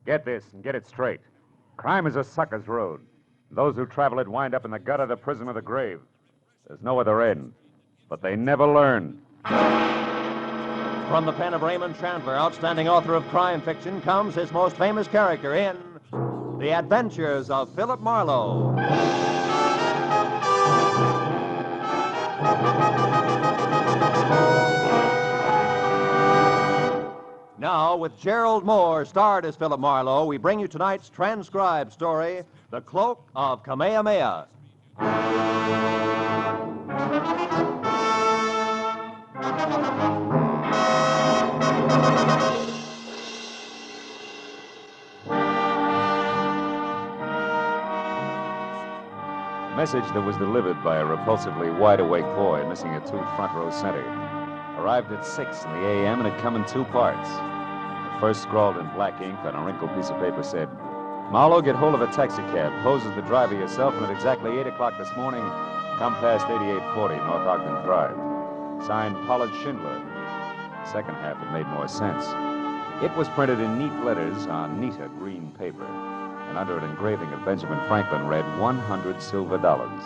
Get this and get it straight. Crime is a sucker's road. Those who travel it wind up in the gut of the prison of the grave. There's no other end. But they never learn. From the pen of Raymond Chandler, outstanding author of crime fiction, comes his most famous character in The Adventures of Philip Marlowe. Now, with Gerald Moore, starred as Philip Marlowe, we bring you tonight's transcribed story, The Cloak of Kamehameha. A message that was delivered by a repulsively wide-awake boy missing a 2 front-row center arrived at 6 in the a.m. and had come in 2 parts. The first, scrawled in black ink on a wrinkled piece of paper, said, "Marlowe, get hold of a taxicab. Pose as the driver yourself, and at exactly 8 o'clock this morning, come past 8840 North Ogden Drive." Signed, Pollard Schindler. The second half had made more sense. It was printed in neat letters on neater green paper, and under an engraving of Benjamin Franklin read 100 silver dollars,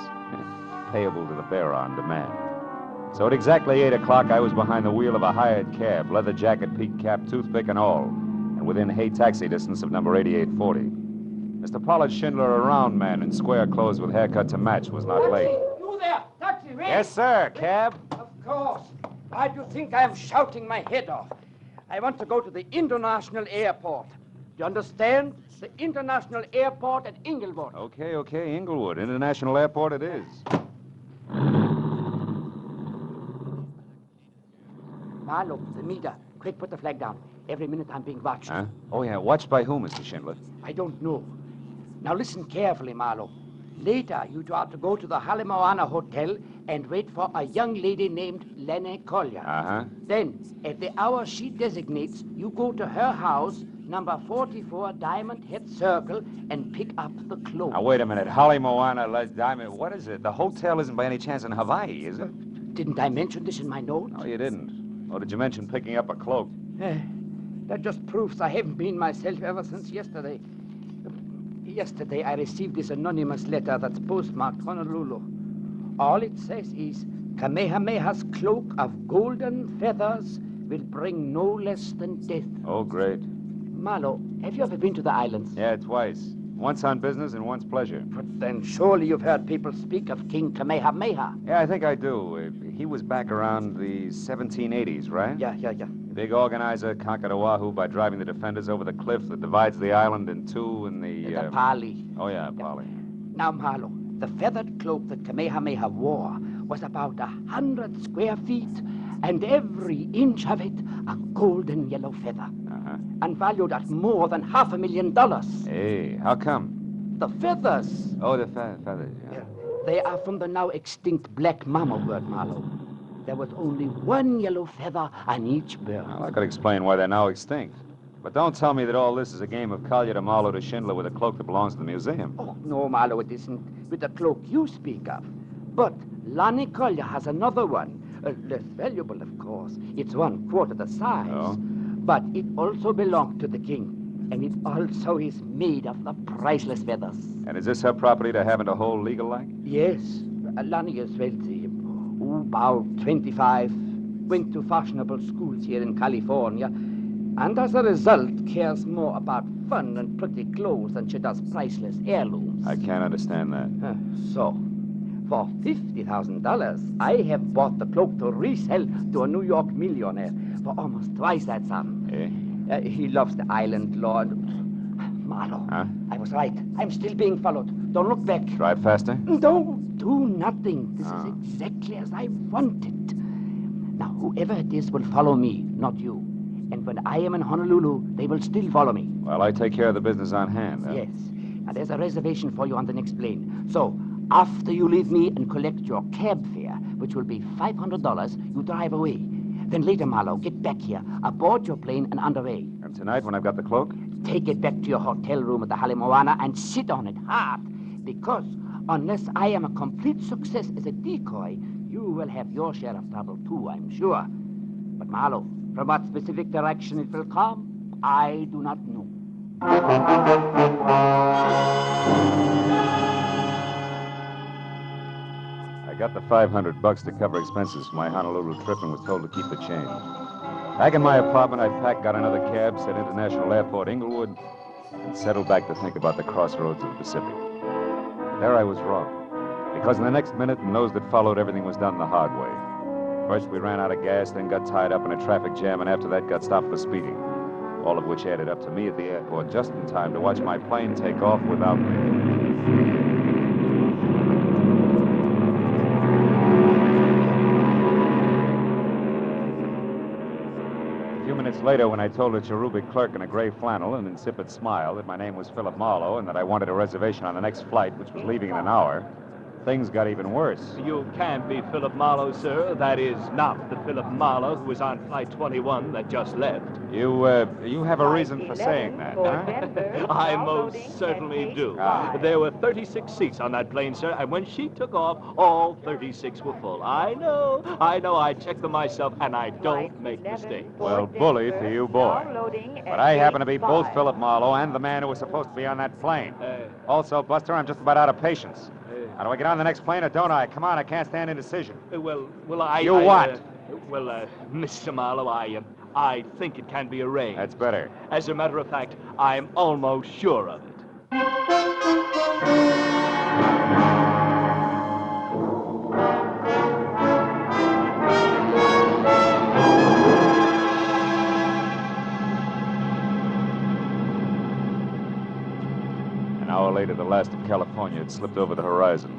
payable to the bearer on demand. So at exactly 8 o'clock, I was behind the wheel of a hired cab, leather jacket, peak cap, toothpick, and all, and within Hay taxi distance of number 8840. Mr. Pollard Schindler, a round man in square clothes with haircut to match, was not late. You there! Taxi, wait! Yes, sir. Cab? Of course. Why do you think I am shouting my head off? I want to go to the international airport. Do you understand? The international airport at Inglewood. Okay. Inglewood. International Airport it is. Marlowe, the meter. Quick, put the flag down. Every minute I'm being watched. Huh? Oh, yeah. Watched by whom, Mr. Schindler? I don't know. Now listen carefully, Marlowe. Later, you are to go to the Haymaker Hotel and wait for a young lady named Lenny Collier. Uh-huh. Then, at the hour she designates, you go to her house, number 44 Diamond Head Circle, and pick up the cloak. Now, wait a minute. Holly Moana, Les Diamond. What is it? The hotel isn't by any chance in Hawaii, is it? Didn't I mention this in my note? No, you didn't. Or did you mention picking up a cloak? That just proves I haven't been myself ever since yesterday. Yesterday, I received this anonymous letter that's postmarked Honolulu. All it says is, Kamehameha's cloak of golden feathers will bring no less than death. Oh, great. Marlowe, have you ever been to the islands? Yeah, twice. Once on business and once pleasure. But then surely you've heard people speak of King Kamehameha. Yeah, I think I do. He was back around the 1780s, right? Yeah. Big organizer, conquered Oahu by driving the defenders over the cliff that divides the island in two in the... The Pali. Oh, yeah, Pali. Now, Marlowe, the feathered cloak that Kamehameha wore was about 100 square feet, and every inch of it a golden yellow feather. Uh-huh. And valued at more than $500,000. Hey, how come? The feathers. Oh, the feathers, yeah. They are from the now extinct black mama bird, Marlowe. There was only one yellow feather on each bird. Well, I could explain why they're now extinct. But don't tell me that all this is a game of Collier to Marlowe to Schindler with a cloak that belongs to the museum. Oh, no, Marlowe, it isn't with the cloak you speak of. But Lonnie Collier has another one. Less valuable, of course. It's 1/4 the size. Oh? But it also belonged to the king. And it also is made of the priceless feathers. And is this her property to have and to hold legal-like? Yes. Lonnie is wealthy. About 25. Went to fashionable schools here in California. And as a result, cares more about fun and pretty clothes than she does priceless heirlooms. I can't understand that. So, for $50,000, I have bought the cloak to resell to a New York millionaire for almost twice that sum. Eh? He loves the island, Lord. Marlowe, Huh? I was right. I'm still being followed. Don't look back. Drive faster? Don't do nothing. This is exactly as I want it. Now, whoever it is will follow me, not you. And when I am in Honolulu, they will still follow me. Well, I take care of the business on hand. Huh? Yes. Now, there's a reservation for you on the next plane. So, after you leave me and collect your cab fare, which will be $500, you drive away. Then later, Marlowe, get back here, aboard your plane and underway. And tonight, when I've got the cloak? Take it back to your hotel room at the Haymaker and sit on it hard. Because unless I am a complete success as a decoy, you will have your share of trouble too, I'm sure. But Marlowe, from what specific direction it will come, I do not know. I got the $500 to cover expenses for my Honolulu trip and was told to keep the change. Back in my apartment, I packed, got another cab, said International Airport, Inglewood, and settled back to think about the crossroads of the Pacific. There I was wrong, because in the next minute and those that followed, everything was done the hard way. First, we ran out of gas, then got tied up in a traffic jam, and after that got stopped for speeding. All of which added up to me at the airport just in time to watch my plane take off without me. Later, when I told a cherubic clerk in a gray flannel and insipid smile that my name was Philip Marlowe and that I wanted a reservation on the next flight, which was leaving in an hour, things got even worse. You can't be Philip Marlowe, sir. That is not the Philip Marlowe who was on Flight 21 that just left. You have a reason for saying that, huh? I most certainly do. There were 36 seats on that plane, sir, and when she took off, all 36 were full. I know. I checked them myself, and I don't make mistakes. Well, bully for you, boy. But I happen to be both Philip Marlowe and the man who was supposed to be on that plane. Also, Buster, I'm just about out of patience. How do I get on the next plane or don't I? Come on, I can't stand indecision. Well, Mr. Marlowe, I think it can be arranged. That's better. As a matter of fact, I'm almost sure of it. An hour later, the last of California had slipped over the horizon,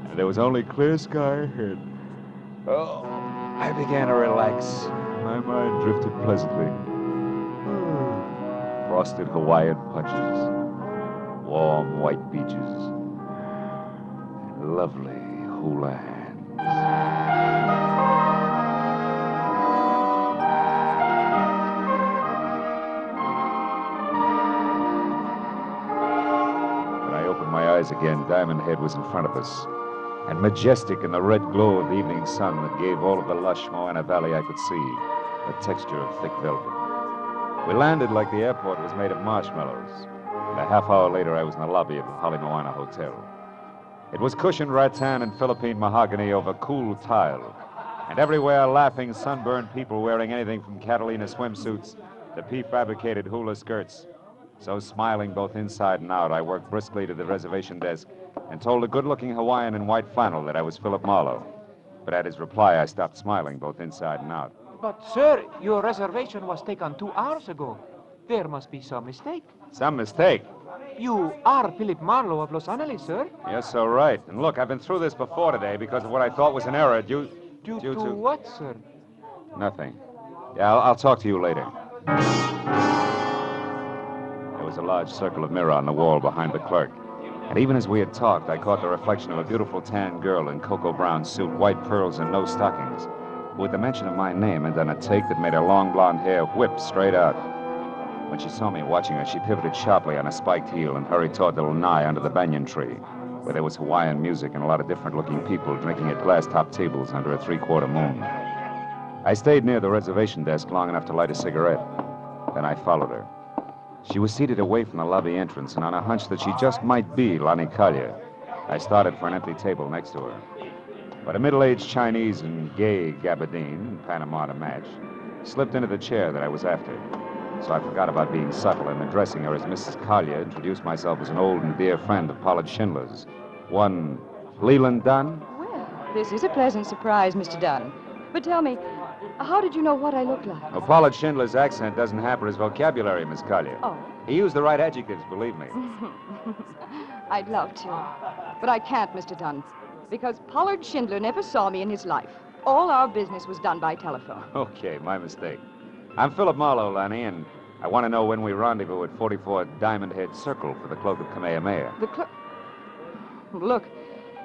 and there was only clear sky ahead. Oh, I began to relax. My mind drifted pleasantly. Frosted Hawaiian punches, warm white beaches, and lovely hula hands. When I opened my eyes again, Diamond Head was in front of us, and majestic in the red glow of the evening sun that gave all of the lush Moana Valley I could see the texture of thick velvet. We landed like the airport was made of marshmallows, and a half hour later I was in the lobby of the Holly Moana Hotel. It was cushioned rattan and Philippine mahogany over cool tile, and everywhere laughing, sunburned people wearing anything from Catalina swimsuits to prefabricated hula skirts. So smiling both inside and out, I worked briskly to the reservation desk and told a good-looking Hawaiian in white flannel that I was Philip Marlowe. But at his reply, I stopped smiling both inside and out. But, sir, your reservation was taken 2 hours ago. There must be some mistake. Some mistake? You are Philip Marlowe of Los Angeles, sir. Yes, so right. And look, I've been through this before today because of what I thought was an error due to what, sir? Nothing. Yeah, I'll talk to you later. There was a large circle of mirror on the wall behind the clerk. And even as we had talked, I caught the reflection of a beautiful tan girl in cocoa brown suit, white pearls, and no stockings, who at the mention of my name had done a take that made her long blonde hair whip straight out. When she saw me watching her, she pivoted sharply on a spiked heel and hurried toward the lanai under the banyan tree, where there was Hawaiian music and a lot of different-looking people drinking at glass-top tables under a three-quarter moon. I stayed near the reservation desk long enough to light a cigarette. Then I followed her. She was seated away from the lobby entrance, and on a hunch that she just might be Lani Kalia, I started for an empty table next to her. But a middle-aged Chinese in gay gabardine, Panama to match, slipped into the chair that I was after. So I forgot about being subtle and addressing her as Mrs. Kalia, introduced myself as an old and dear friend of Pollard Schindler's. One Leland Dunn? Well, this is a pleasant surprise, Mr. Dunn. But tell me, how did you know what I look like? Well, Pollard Schindler's accent doesn't hamper his vocabulary, Miss Kalia. Oh. He used the right adjectives, believe me. I'd love to. But I can't, Mr. Dunn, because Pollard Schindler never saw me in his life. All our business was done by telephone. Okay, my mistake. I'm Philip Marlowe, Lani, and I want to know when we rendezvous at 44 Diamond Head Circle for the Cloak of Kamehameha. Look,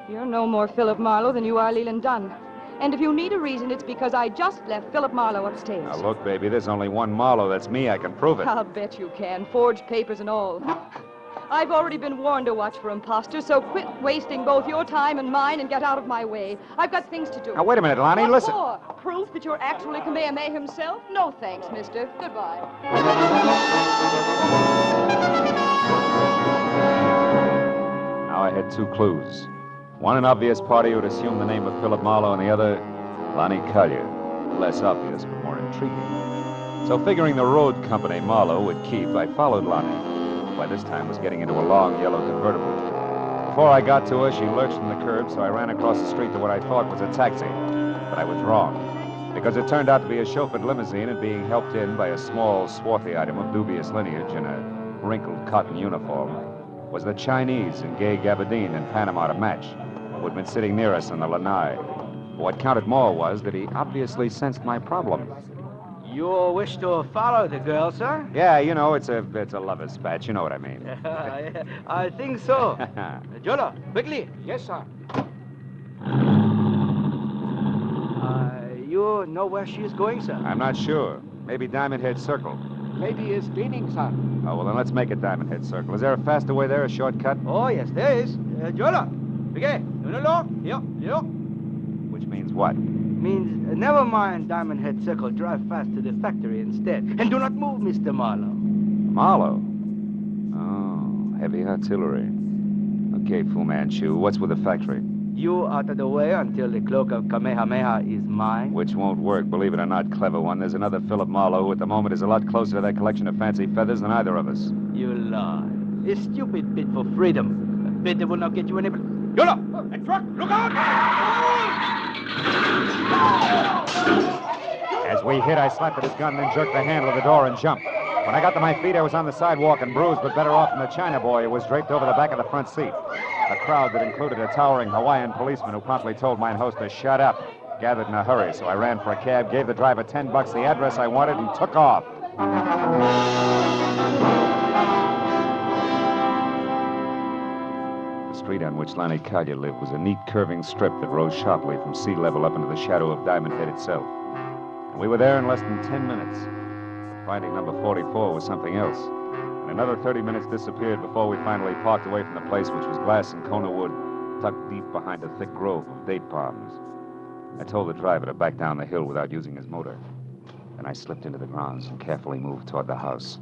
you're no more Philip Marlowe than you are Leland Dunn. And if you need a reason, it's because I just left Philip Marlowe upstairs. Now, look, baby, there's only one Marlowe. That's me. I can prove it. I'll bet you can. Forged papers and all. I've already been warned to watch for imposters, so quit wasting both your time and mine and get out of my way. I've got things to do. Now, wait a minute, Lani, What listen. for? Proof that you're actually Kamehameha himself? No thanks, mister. Goodbye. two clues. One, an obvious party who had assumed the name of Philip Marlowe, and the other, Lonnie Collier. Less obvious, but more intriguing. So figuring the road company Marlowe would keep, I followed Lonnie, who by this time was getting into a long yellow convertible. Before I got to her, she lurched from the curb, so I ran across the street to what I thought was a taxi. But I was wrong, because it turned out to be a chauffeured limousine and being helped in by a small, swarthy item of dubious lineage in a wrinkled cotton uniform was the Chinese in gay gabardine and Panama to match, who had been sitting near us on the lanai. What counted more was that he obviously sensed my problem. You wish to follow the girl, sir? Yeah, you know, it's a lover's spat. You know what I mean. I think so. Jolo, quickly. Yes, sir. You know where she is going, sir? I'm not sure. Maybe Diamond Head Circle. Maybe it's raining, sir. Oh, well, then let's make it Diamond Head Circle. Is there a faster way there, a shortcut? Oh, yes, there is. Jolo, okay. Yo. Which means what? Means never mind Diamond Head Circle. Drive fast to the factory instead. And do not move, Mr. Marlowe. Marlowe? Oh, heavy artillery. Okay, Fu Manchu, what's with the factory? You out of the way until the Cloak of Kamehameha is mine. Which won't work, believe it or not, clever one. There's another Philip Marlowe who at the moment is a lot closer to that collection of fancy feathers than either of us. You lie. A stupid bid for freedom. A bid that will not get you any... Yolo! That truck! Look out! As we hit, I slapped at his gun, then jerked the handle of the door and jumped. When I got to my feet, I was on the sidewalk and bruised, but better off than the China boy who was draped over the back of the front seat. A crowd that included a towering Hawaiian policeman who promptly told mine host to shut up gathered in a hurry, so I ran for a cab, gave the driver $10, the address I wanted, and took off. The street on which Lonnie Collier lived was a neat curving strip that rose sharply from sea level up into the shadow of Diamond Head itself. And we were there in less than 10 minutes. Finding number 44 was something else. And another 30 minutes disappeared before we finally parked away from the place, which was glass and Kona wood, tucked deep behind a thick grove of date palms. I told the driver to back down the hill without using his motor. Then I slipped into the grounds and carefully moved toward the house,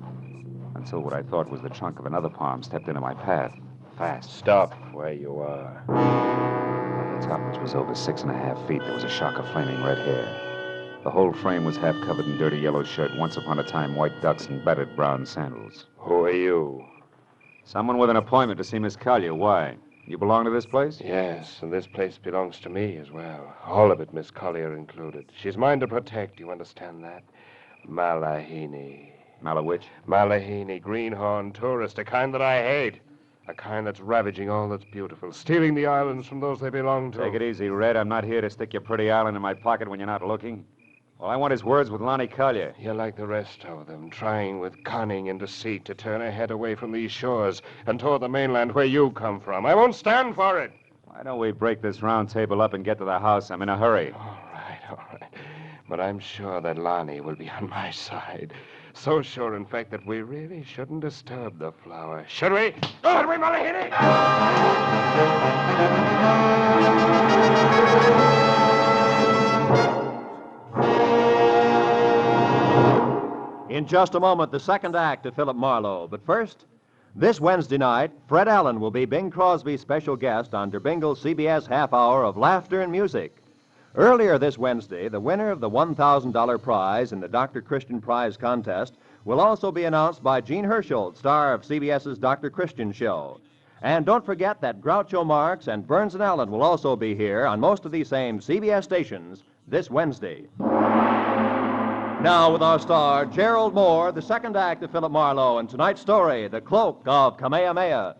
until what I thought was the trunk of another palm stepped into my path, fast. Stop where you are. At the top, which was over 6.5 feet, there was a shock of flaming red hair. The whole frame was half covered in dirty yellow shirt, once upon a time white ducks and battered brown sandals. Who are you? Someone with an appointment to see Miss Collier. Why? You belong to this place? Yes, and this place belongs to me as well. All of it, Miss Collier included. She's mine to protect, you understand that? Malahini. Malawitch? Malahini, greenhorn tourist, a kind that I hate. A kind that's ravaging all that's beautiful, stealing the islands from those they belong to. Take it easy, Red. I'm not here to stick your pretty island in my pocket when you're not looking. All I want is words with Lonnie Collier. You're like the rest of them, trying with cunning and deceit to turn her head away from these shores and toward the mainland where you come from. I won't stand for it. Why don't we break this round table up and get to the house? I'm in a hurry. All right. But I'm sure that Lonnie will be on my side. So sure, in fact, that we really shouldn't disturb the flower. Should we? Should we, Malahini? In just a moment, the second act of Philip Marlowe. But first, this Wednesday night, Fred Allen will be Bing Crosby's special guest on Der Bingle's CBS half hour of laughter and music. Earlier this Wednesday, the winner of the $1,000 prize in the Dr. Christian Prize contest will also be announced by Gene Herschel, star of CBS's Dr. Christian Show. And don't forget that Groucho Marx and Burns and Allen will also be here on most of these same CBS stations this Wednesday. Now with our star, Gerald Moore, the second act of Philip Marlowe, and tonight's story, The Cloak of Kamehameha.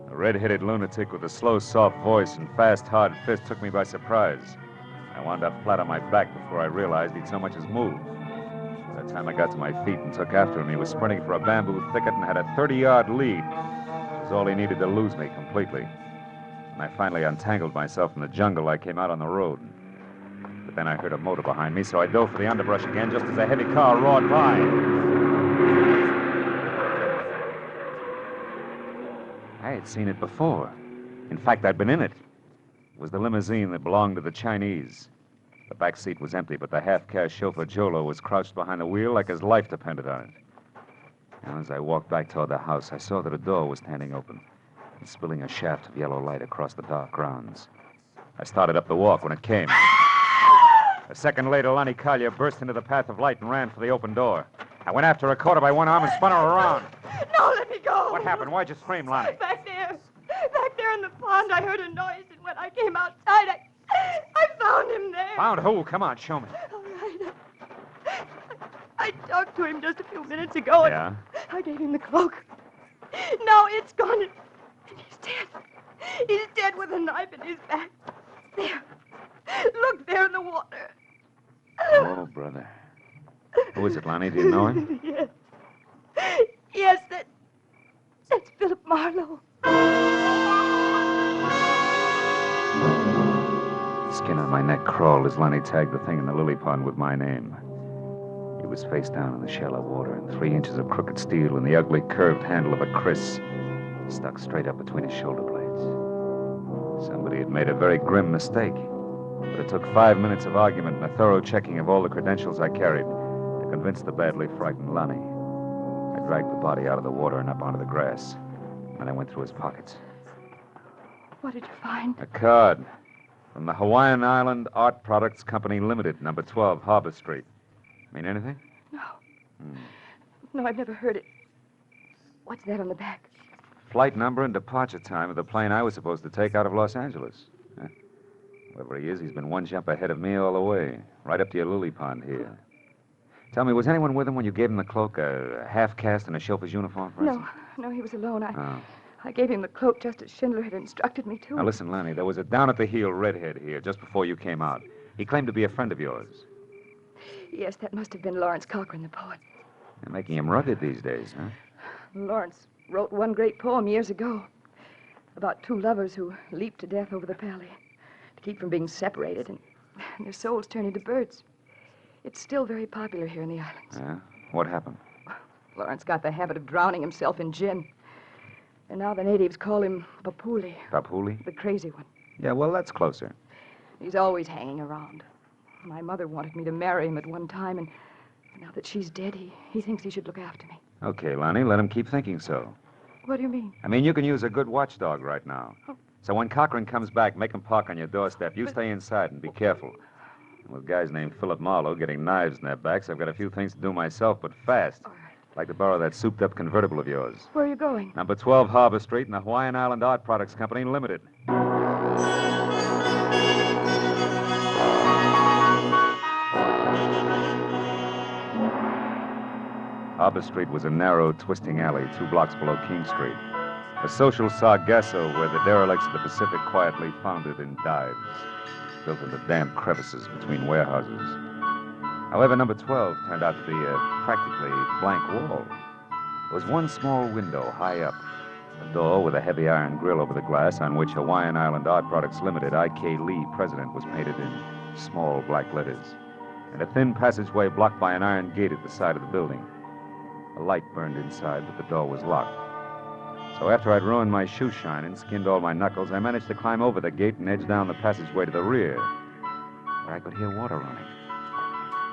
A red-headed lunatic with a slow, soft voice and fast, hard fist took me by surprise. I wound up flat on my back before I realized he'd so much as moved. By the time I got to my feet and took after him, he was sprinting for a bamboo thicket and had a 30-yard lead. It was all he needed to lose me completely. When I finally untangled myself from the jungle, I came out on the road. But then I heard a motor behind me, so I dove for the underbrush again just as a heavy car roared by. I had seen it before. In fact, I'd been in it. It was the limousine that belonged to the Chinese. The back seat was empty, but the half-caste chauffeur Jolo was crouched behind the wheel like his life depended on it. And as I walked back toward the house, I saw that a door was standing open and spilling a shaft of yellow light across the dark grounds. I started up the walk when it came. A second later, Lonnie Collier burst into the path of light and ran for the open door. I went after her, caught her by one arm, and spun her around. No, let me go. What happened? Why'd you scream, Lonnie? Back there in the pond, I heard a noise, and when I came outside, I found him there. Found who? Come on, show me. All right. I talked to him just a few minutes ago, and Yeah? I gave him the cloak. Now it's gone, and he's dead. He's dead with a knife in his back. There. Look there in the water. Oh, brother. Who is it, Lonnie? Do you know him? Yes. Yes, that's Philip Marlowe. The skin on my neck crawled as Lonnie tagged the thing in the lily pond with my name. He was face down in the shallow water, and 3 inches of crooked steel and the ugly curved handle of a kriss stuck straight up between his shoulder blades. Somebody had made a very grim mistake, but it took 5 minutes of argument and a thorough checking of all the credentials I carried to convince the badly frightened Lonnie. I dragged the body out of the water and up onto the grass, and I went through his pockets. What did you find? A card from the Hawaiian Island Art Products Company Limited, number 12, Harbor Street. Mean anything? No. No, I've never heard it. What's that on the back? Flight number and departure time of the plane I was supposed to take out of Los Angeles. Huh? Whoever he is, he's been one jump ahead of me all the way, right up to your lily pond here. Tell me, was anyone with him when you gave him the cloak, a half-caste in a chauffeur's uniform, for instance? No, he was alone. Oh. I gave him the cloak just as Schindler had instructed me to. Now, listen, Lonnie, there was a down-at-the-heel redhead here just before you came out. He claimed to be a friend of yours. Yes, that must have been Lawrence Cochran, the poet. They're making him rugged these days, huh? Lawrence wrote one great poem years ago about 2 lovers who leaped to death over the valley to keep from being separated, and their souls turned into birds. It's still very popular here in the islands. Yeah? What happened? Lawrence got the habit of drowning himself in gin. And now the natives call him Papuli. Papuli? The crazy one. Yeah, well, that's closer. He's always hanging around. My mother wanted me to marry him at one time, and now that she's dead, he thinks he should look after me. Okay, Lonnie, let him keep thinking so. What do you mean? I mean, you can use a good watchdog right now. Oh. So when Cochran comes back, make him park on your doorstep. You stay inside and be careful. And with guys named Philip Marlowe getting knives in their backs, I've got a few things to do myself, but fast. All right. I'd like to borrow that souped-up convertible of yours. Where are you going? Number 12 Harbor Street in the Hawaiian Island Art Products Company Limited. Harbor Street was a narrow, twisting alley 2 blocks below King Street. A social sargasso where the derelicts of the Pacific quietly foundered in dives, built into damp crevices between warehouses. However, number 12 turned out to be a practically blank wall. There was one small window high up, a door with a heavy iron grill over the glass on which Hawaiian Island Art Products Limited, I.K. Lee, President, was painted in small black letters, and a thin passageway blocked by an iron gate at the side of the building. A light burned inside, but the door was locked. So after I'd ruined my shoe shine and skinned all my knuckles, I managed to climb over the gate and edge down the passageway to the rear, where I could hear water running.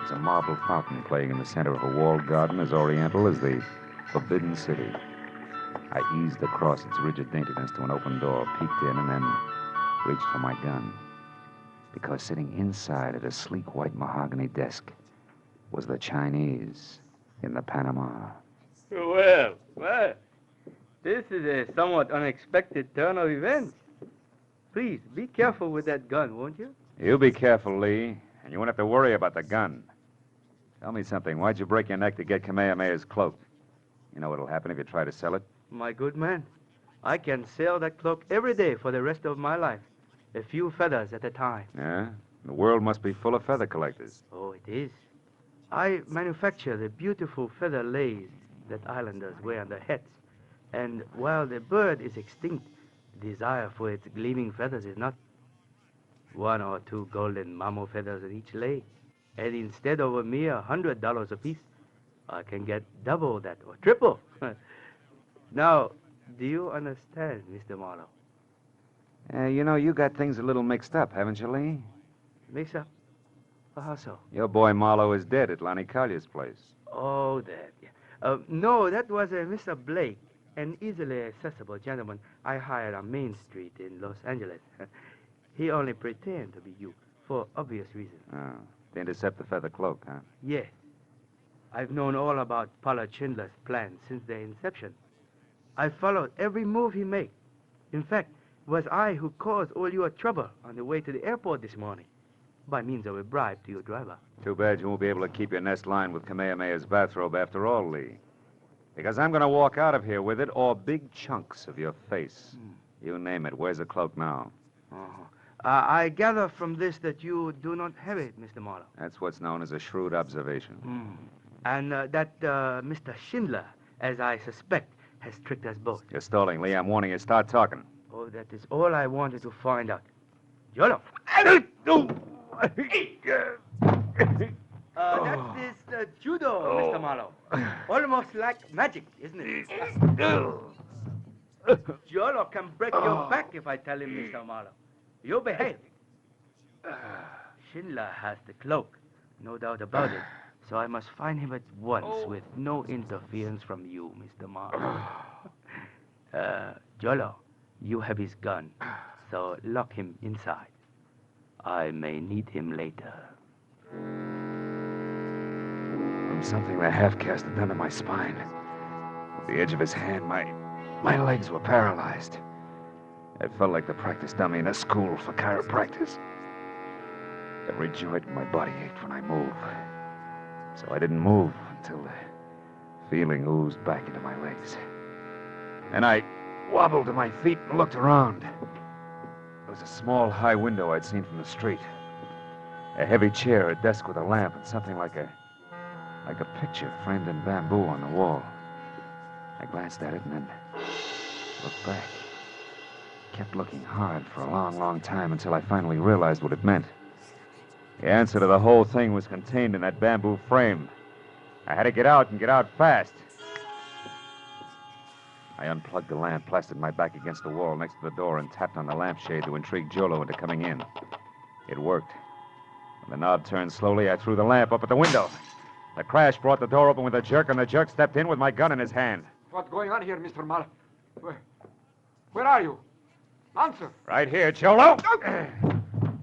There's a marble fountain playing in the center of a walled garden as oriental as the Forbidden City. I eased across its rigid daintiness to an open door, peeked in, and then reached for my gun. Because sitting inside at a sleek white mahogany desk was the Chinese in the Panama. Well, this is a somewhat unexpected turn of events. Please, be careful with that gun, won't you? You be careful, Lee, and you won't have to worry about the gun. Tell me something. Why'd you break your neck to get Kamehameha's cloak? You know what'll happen if you try to sell it? My good man, I can sell that cloak every day for the rest of my life. A few feathers at a time. Yeah? The world must be full of feather collectors. Oh, it is. I manufacture the beautiful feather lace that islanders wear on their hats. And while the bird is extinct, the desire for its gleaming feathers is not. 1 or 2 golden mamo feathers in each lay. And instead of a mere $100 apiece, I can get double that or triple. Now, do you understand, Mr. Marlowe? You know, you got things a little mixed up, haven't you, Lee? Mix up? How so? Your boy Marlowe is dead at Lonnie Collier's place. Oh, that. Yeah. No, that was Mr. Blake, an easily accessible gentleman I hired on Main Street in Los Angeles. He only pretended to be you, for obvious reasons. Oh, to intercept the Feathered Cloak, huh? Yes. I've known all about Pollard Schindler's plans since their inception. I followed every move he made. In fact, it was I who caused all your trouble on the way to the airport this morning, by means of a bribe to your driver. Too bad you won't be able to keep your nest lined with Kamehameha's bathrobe after all, Lee. Because I'm going to walk out of here with it, or big chunks of your face. You name it. Where's the cloak now? I gather from this that you do not have it, Mr. Marlowe. That's what's known as a shrewd observation. And that Mr. Schindler, as I suspect, has tricked us both. You're stalling, Lee. I'm warning you. Start talking. Oh, that is all I wanted to find out. Yolo. That is judo, Mr. Marlowe. Almost like magic, isn't it? Jolo can break your back if I tell him, Mr. Marlowe. You behave. Schindler has the cloak, no doubt about it. So I must find him at once with no interference from you, Mr. Marlowe. Jolo, you have his gun, so lock him inside. I may need him later. From something the half-caste had done to my spine. With the edge of his hand, my legs were paralyzed. I felt like the practice dummy in a school for chiropractors. Every joint in my body ached when I moved. So I didn't move until the feeling oozed back into my legs. Then I wobbled to my feet and looked around. There was a small, high window I'd seen from the street. A heavy chair, a desk with a lamp, and something like a picture framed in bamboo on the wall. I glanced at it and then looked back. Kept looking hard for a long, long time until I finally realized what it meant. The answer to the whole thing was contained in that bamboo frame. I had to get out and get out fast. I unplugged the lamp, plastered my back against the wall next to the door, and tapped on the lampshade to intrigue Jolo into coming in. It worked. When the knob turned slowly, I threw the lamp up at the window. The crash brought the door open with a jerk, and the jerk stepped in with my gun in his hand. What's going on here, Mr. Marlowe? Where are you? Answer. Right here, Jolo.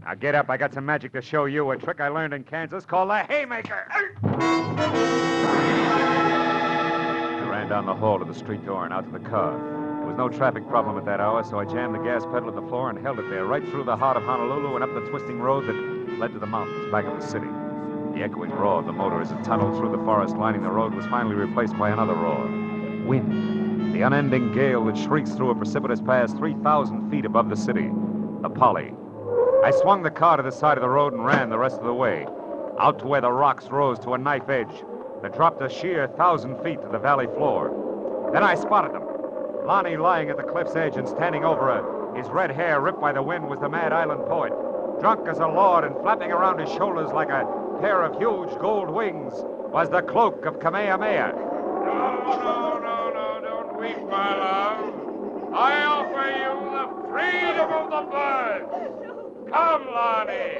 Now get up. I got some magic to show you. A trick I learned in Kansas called the Haymaker. I ran down the hall to the street door and out to the car. There was no traffic problem at that hour, so I jammed the gas pedal at the floor and held it there, right through the heart of Honolulu and up the twisting road that led to the mountains back of the city. The echoing roar of the motor as it tunneled through the forest lining the road was finally replaced by another roar. Wind. The unending gale that shrieks through a precipitous pass 3,000 feet above the city. The Polly. I swung the car to the side of the road and ran the rest of the way, out to where the rocks rose to a knife edge that dropped a sheer 1,000 feet to the valley floor. Then I spotted them. Lonnie lying at the cliff's edge and standing over her, his red hair ripped by the wind, was the mad island poet. Drunk as a lord and flapping around his shoulders like a pair of huge gold wings was the Cloak of Kamehameha. No, don't weep, my love. I offer you the freedom of the birds. Come, Lonnie.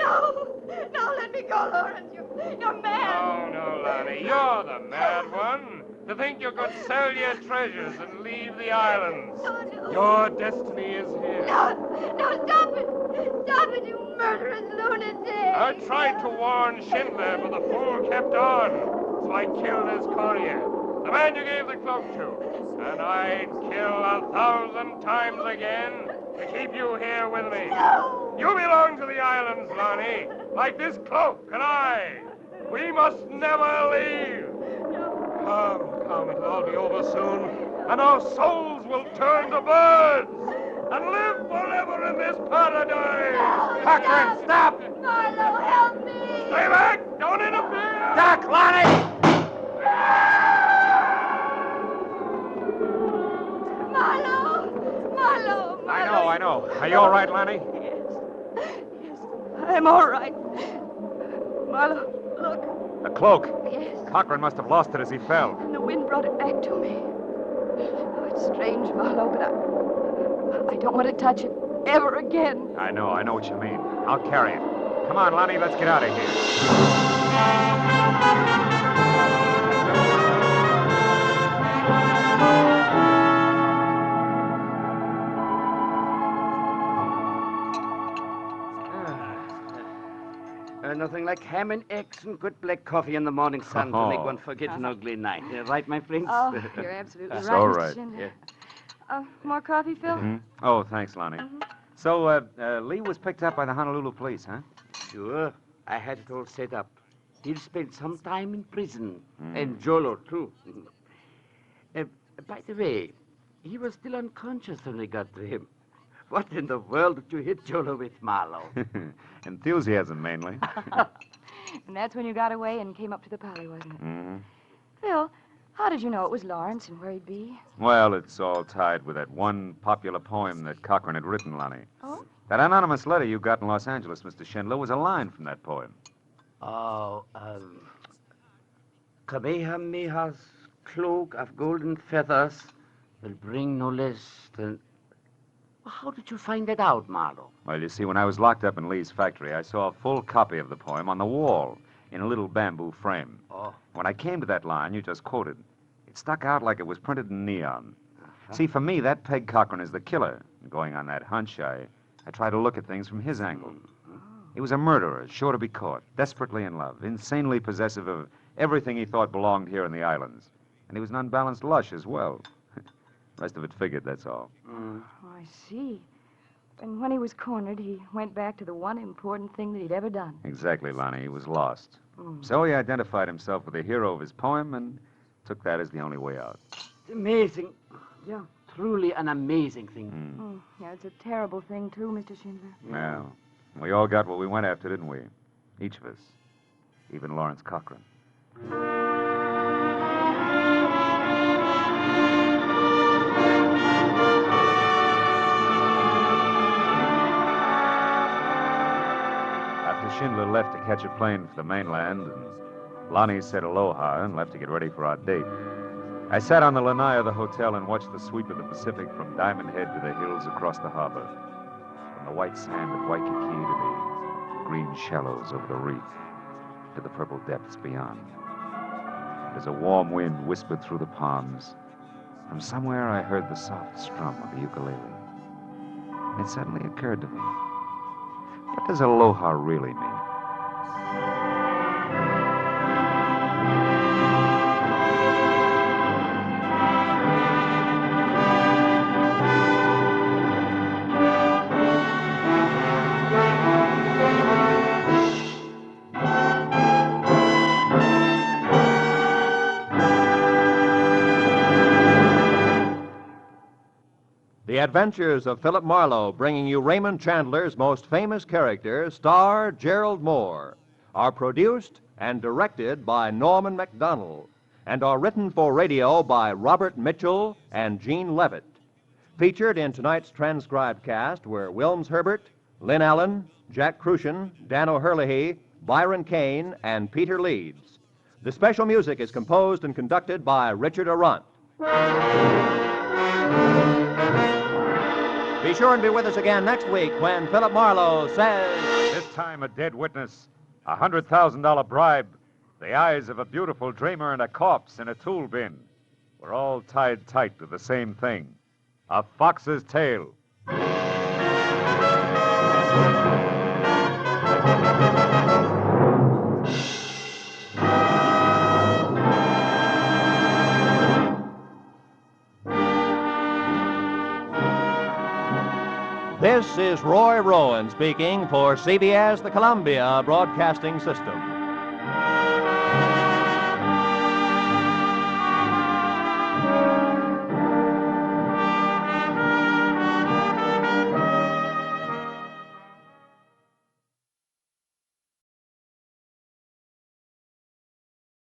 No, let me go, Lawrence. You're mad. No, Lonnie, you're the mad one. To think you could sell your treasures and leave the islands. No. Your destiny is here. No, stop it. Stop it, you murderous lunatic. I tried to warn Schindler, but the fool kept on. So I killed his courier, the man you gave the cloak to. And I'd kill 1,000 times again to keep you here with me. No. You belong to the islands, Lonnie, like this cloak and I. We must never leave. Come, it'll all be over soon, and our souls will turn to birds and live forever in this paradise. Cochran, stop! Marlowe, help me. Stay back! Don't interfere! Duck, Lonnie! Marlowe. I know. Are you all right, Lonnie? Yes, I'm all right. Marlowe, look. The cloak. Yes. Cochran must have lost it as he fell. And the wind brought it back to me. Oh, it's strange, Marlowe, but I don't want to touch it ever again. I know what you mean. I'll carry it. Come on, Lonnie, let's get out of here. Nothing like ham and eggs and good black coffee in the morning sun to make one forget an ugly night. Right, my friends? Oh, you're absolutely That's right, all Mr. right. Schindler. More coffee, Phil? Hmm? Oh, thanks, Lonnie. So, Lee was picked up by the Honolulu police, huh? Sure. I had it all set up. He'll spend some time in prison. And Jolo, too. By the way, he was still unconscious when we got to him. What in the world did you hit Jolo with, Marlowe? Enthusiasm, mainly. And that's when you got away and came up to the Pally, wasn't it? Mm-hmm. Phil, how did you know it was Lawrence and where he'd be? Well, it's all tied with that one popular poem that Cochran had written, Lonnie. Oh? That anonymous letter you got in Los Angeles, Mr. Schindler, was a line from that poem. Oh, Kamehameha's cloak of golden feathers will bring no less than... How did you find that out, Marlowe? Well, you see, when I was locked up in Lee's factory, I saw a full copy of the poem on the wall in a little bamboo frame. Oh. When I came to that line you just quoted, it stuck out like it was printed in neon. See, for me, that Peg Cochran is the killer. And going on that hunch, I tried to look at things from his angle. He was a murderer, sure to be caught, desperately in love, insanely possessive of everything he thought belonged here in the islands. And he was an unbalanced lush as well. The rest of it figured, that's all. Oh, I see. And when he was cornered, he went back to the one important thing that he'd ever done. Exactly, Lonnie. He was lost. So he identified himself with the hero of his poem and took that as the only way out. It's amazing. Yeah, truly an amazing thing. Yeah, it's a terrible thing, too, Mr. Schindler. Well, we all got what we went after, didn't we? Each of us. Even Lawrence Cochran. Schindler left to catch a plane for the mainland, and Lonnie said aloha and left to get ready for our date. I sat on the lanai of the hotel and watched the sweep of the Pacific from Diamond Head to the hills across the harbor, from the white sand of Waikiki to the green shallows over the reef, to the purple depths beyond. As a warm wind whispered through the palms, from somewhere I heard the soft strum of the ukulele. And it suddenly occurred to me, what does aloha really mean? The Adventures of Philip Marlowe, bringing you Raymond Chandler's most famous character, star Gerald Moore, are produced and directed by Norman MacDonald and are written for radio by Robert Mitchell and Gene Levitt. Featured in tonight's transcribed cast were Wilms Herbert, Lynn Allen, Jack Crucian, Dan O'Herlihy, Byron Kane, and Peter Leeds. The special music is composed and conducted by Richard Arant. Be sure and be with us again next week when Philip Marlowe says... This time a dead witness, a $100,000 bribe, the eyes of a beautiful dreamer, and a corpse in a tool bin. We're all tied tight to the same thing. A fox's tail. This is Roy Rowan speaking for CBS, the Columbia Broadcasting System.